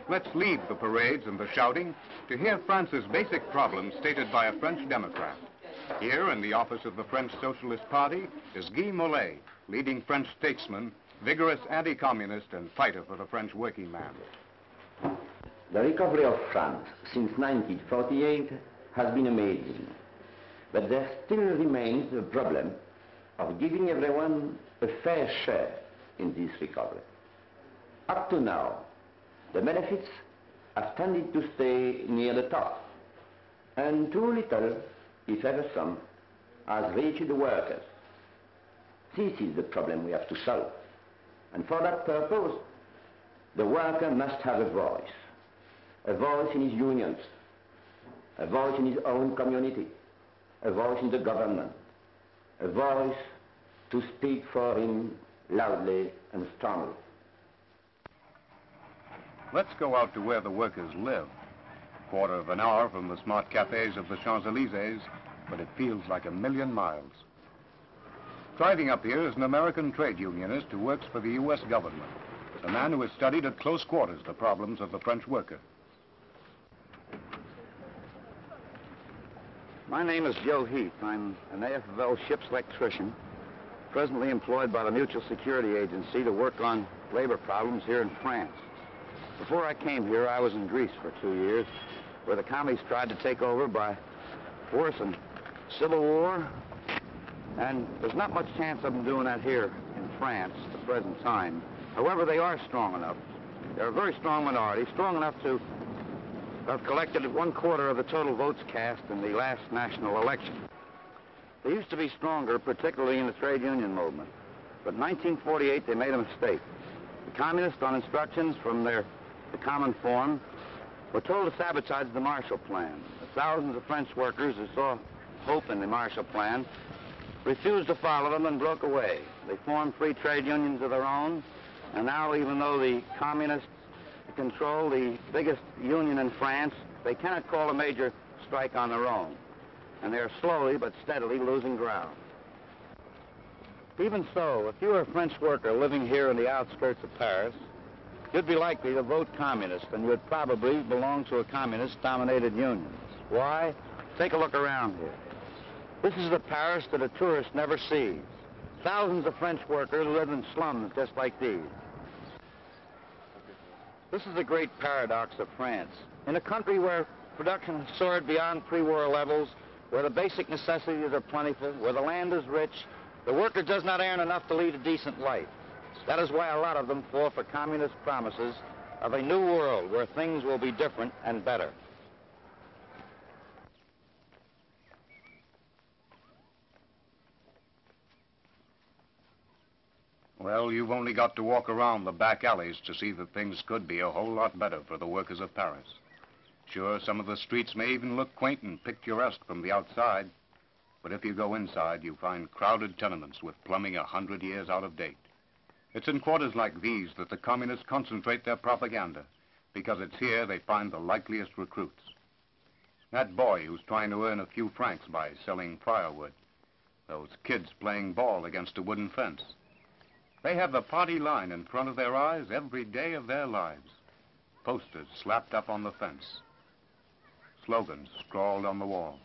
Let's leave the parades and the shouting to hear France's basic problems stated by a French Democrat. Here, in the office of the French Socialist Party, is Guy Mollet, leading French statesman, vigorous anti-communist and fighter for the French working man. The recovery of France since 1948 has been amazing, but there still remains the problem of giving everyone a fair share in this recovery. Up to now, the benefits have tended to stay near the top, and too little, if ever some, has reached the workers. This is the problem we have to solve, and for that purpose, the worker must have a voice in his unions, a voice in his own community, a voice in the government, a voice to speak for him loudly and strongly. Let's go out to where the workers live. A quarter of an hour from the smart cafes of the Champs-Élysées, but it feels like a million miles. Driving up here is an American trade unionist who works for the U.S. government, a man who has studied at close quarters the problems of the French worker. My name is Joe Heath. I'm an AFL ship's electrician, presently employed by the Mutual Security Agency to work on labor problems here in France. Before I came here, I was in Greece for 2 years, where the communists tried to take over by force and civil war, and there's not much chance of them doing that here in France at the present time. However, they are strong enough. They're a very strong minority, strong enough to have collected 1/4 of the total votes cast in the last national election. They used to be stronger, particularly in the trade union movement. But in 1948, they made a mistake. The communists, on instructions from the Common Forum, were told to sabotage the Marshall Plan. The thousands of French workers who saw hope in the Marshall Plan refused to follow them and broke away. They formed free trade unions of their own, and now, even though the communists control the biggest union in France, they cannot call a major strike on their own, and they're slowly but steadily losing ground. Even so, if you were a French worker living here in the outskirts of Paris, you'd be likely to vote communist, and you'd probably belong to a communist-dominated union. Why? Take a look around here. This is the Paris that a tourist never sees. Thousands of French workers live in slums just like these. This is the great paradox of France. In a country where production has soared beyond pre-war levels, where the basic necessities are plentiful, where the land is rich, the worker does not earn enough to lead a decent life. That is why a lot of them fall for communist promises of a new world where things will be different and better. Well, you've only got to walk around the back alleys to see that things could be a whole lot better for the workers of Paris. Sure, some of the streets may even look quaint and picturesque from the outside, but if you go inside, you find crowded tenements with plumbing 100 years out of date. It's in quarters like these that the communists concentrate their propaganda, because it's here they find the likeliest recruits. That boy who's trying to earn a few francs by selling firewood. Those kids playing ball against a wooden fence. They have the party line in front of their eyes every day of their lives. Posters slapped up on the fence. Slogans scrawled on the wall.